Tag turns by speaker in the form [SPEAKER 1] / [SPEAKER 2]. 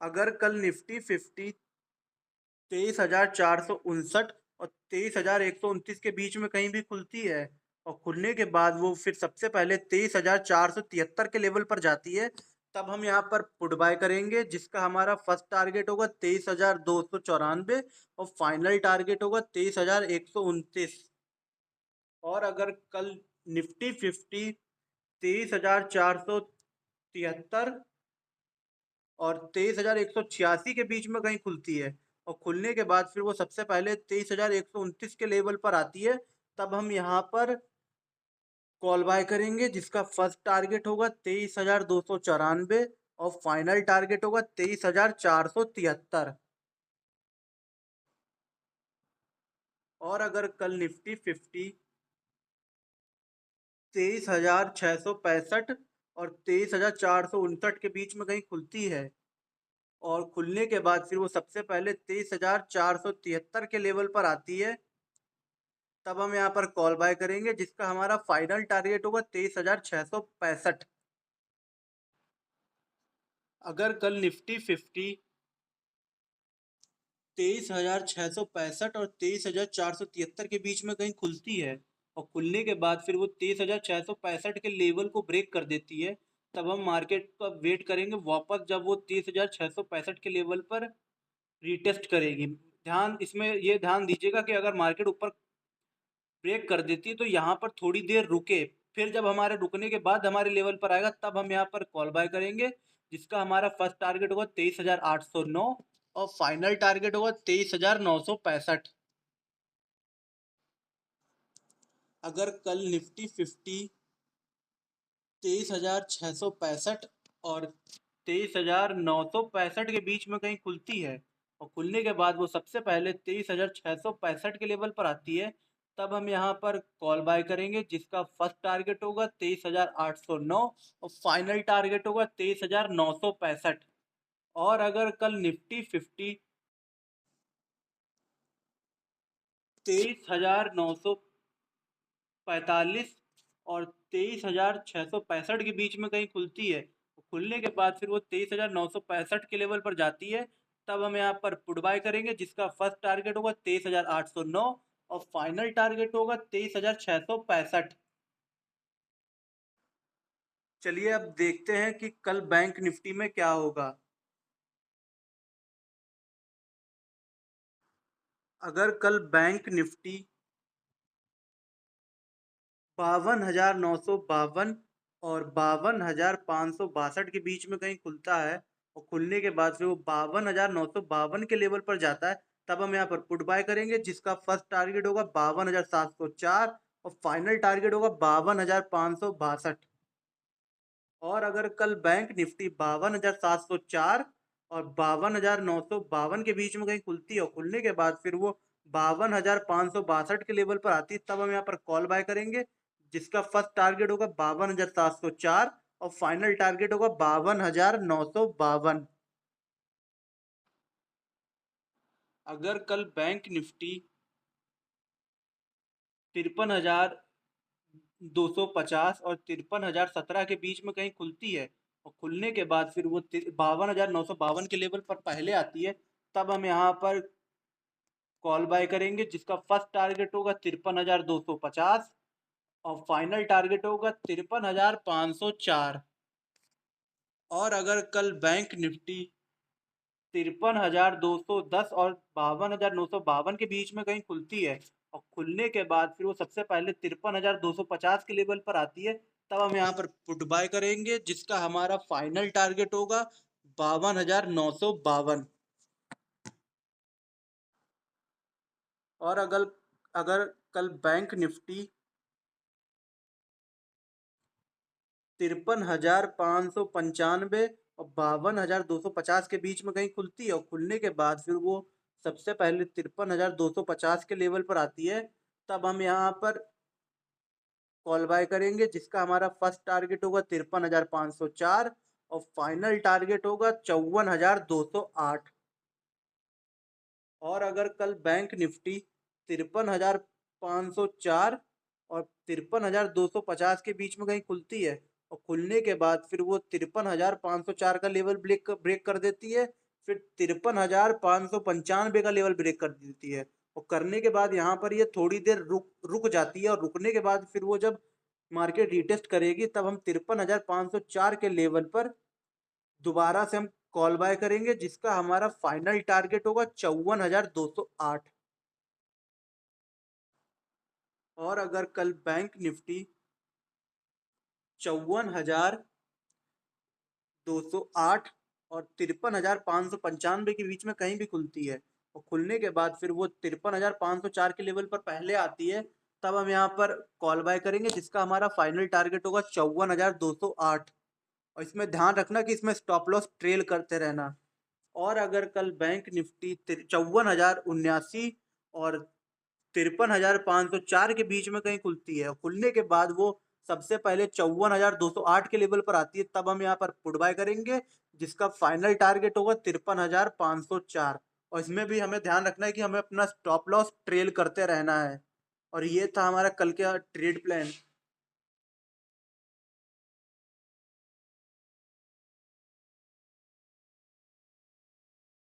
[SPEAKER 1] अगर कल निफ्टी 50 23,459 और 23,129 के बीच में कहीं भी खुलती है और खुलने के बाद वो फिर सबसे पहले 23,473 के लेवल पर जाती है, तब हम यहाँ पर पुट बाय करेंगे, जिसका हमारा फर्स्ट टारगेट होगा 23,294 और फाइनल टारगेट होगा 23,129। और अगर कल निफ्टी 50 23,473 और 23,186 के बीच में कहीं खुलती है और खुलने के बाद फिर वो सबसे पहले 23,129 के लेवल पर आती है, तब हम यहाँ पर कॉल बाय करेंगे, जिसका फर्स्ट टारगेट होगा 23,294 और फाइनल टारगेट होगा 23,473। और अगर कल निफ्टी 50 23,665 और 23,459 के बीच में कहीं खुलती है और खुलने के बाद फिर वो सबसे पहले 23,473 के लेवल पर आती है, तब हम यहाँ पर कॉल बाय करेंगे, जिसका हमारा फाइनल टारगेट होगा 23,665। अगर कल निफ्टी 50 23,665 और 23,473 के बीच में कहीं खुलती है और खुलने के बाद फिर वो 23,665 के लेवल को ब्रेक कर देती है, तब हम मार्केट का वेट करेंगे वापस, जब वो 23,665 के लेवल पर रीटेस्ट करेगी। ध्यान दीजिएगा कि अगर मार्केट ऊपर ब्रेक कर देती है तो यहाँ पर थोड़ी देर रुके, फिर जब हमारे रुकने के बाद हमारे लेवल पर आएगा तब हम यहाँ पर कॉल बाय करेंगे, जिसका हमारा फर्स्ट टारगेट होगा 23,809 और फाइनल टारगेट होगा 23,965। अगर कल निफ्टी 50 23,665 और 23,965 के बीच में कहीं खुलती है और खुलने के बाद वो सबसे पहले 23,665 के लेवल पर आती है, तब हम यहाँ पर कॉल बाय करेंगे, जिसका फर्स्ट टारगेट होगा 23,809 और फाइनल टारगेट होगा 23,965। और अगर कल निफ्टी 50 23,945 और 23,665 के बीच में कहीं खुलती है, खुलने के बाद फिर वो 23,965 के लेवल पर जाती है, तब हम यहाँ पर पुट बाय करेंगे, जिसका फर्स्ट टारगेट होगा 23,809 और फाइनल टारगेट होगा 23,665। चलिए अब देखते हैं कि कल बैंक निफ्टी में क्या होगा। अगर कल बैंक निफ्टी 52,952 और 52,562 के बीच में कहीं खुलता है और खुलने के बाद फिर वो 52,952 के लेवल पर जाता है, तब हम यहाँ पर पुट बाय करेंगे, जिसका फर्स्ट टारगेट होगा 52,704 और फाइनल टारगेट होगा 52,562। और अगर कल बैंक निफ्टी 52,704 और 52,952 के बीच में कहीं खुलती है और खुलने के बाद फिर वो 52,562 के लेवल पर आती है, तब हम यहाँ पर कॉल बाय करेंगे, जिसका फर्स्ट टारगेट होगा 52,704 और फाइनल टारगेट होगा 52,952। अगर कल बैंक निफ्टी 53,250 और 53,017 के बीच में कहीं खुलती है और खुलने के बाद फिर वो 52,952 के लेवल पर पहले आती है, तब हम यहाँ पर कॉल बाय करेंगे, जिसका फर्स्ट टारगेट होगा 53,250 और फाइनल टारगेट होगा 53,504। और अगर कल बैंक निफ्टी 53,210 और 52,952 के बीच में कहीं खुलती है और खुलने के बाद फिर वो सबसे पहले 53,250 के लेवल पर आती है, तब हम यहाँ पर पुट बाय करेंगे, जिसका हमारा फाइनल टारगेट होगा 52,952। और अगर अगर कल बैंक निफ्टी 53,595 और 52,250 के बीच में कहीं खुलती है और खुलने के बाद फिर वो सबसे पहले 53,250 के लेवल पर आती है, तब हम यहाँ पर कॉल बाय करेंगे, जिसका हमारा फर्स्ट टारगेट होगा 53,504 और फाइनल टारगेट होगा 54,208। और अगर कल बैंक निफ्टी 53,504 और 53,250 के बीच में कहीं खुलती है और खुलने के बाद फिर वो 53,504 का लेवल ब्रेक ब्रेक कर देती है, फिर 53,595 का लेवल ब्रेक कर देती है, और करने के बाद यहाँ पर ये थोड़ी देर रुक रुक जाती है, और रुकने के बाद फिर वो जब मार्केट रीटेस्ट करेगी तब हम 53,504 के लेवल पर दोबारा से हम कॉल बाय करेंगे, जिसका हमारा फाइनल टारगेट होगा 54,208। और अगर कल बैंक निफ्टी 54,208 और 53,595 के बीच में कहीं भी खुलती है, और खुलने के बाद फिर वो 53,504 के लेवल पर पहले आती है, तब हम यहाँ पर कॉल बाय करेंगे, जिसका हमारा फाइनल टारगेट होगा 54,208। और इसमें ध्यान रखना कि इसमें स्टॉप लॉस ट्रेल करते रहना। और अगर कल बैंक निफ्टी 54,079 और 53,504 के बीच में कहीं खुलती है, खुलने के बाद वो सबसे पहले 54,208 के लेवल पर आती है, तब हम यहाँ पर पुट बाय करेंगे, जिसका फाइनल टारगेट होगा 53,504। और इसमें भी हमें ध्यान रखना है कि हमें अपना स्टॉप लॉस ट्रेल करते रहना है। और ये था हमारा कल का ट्रेड प्लान।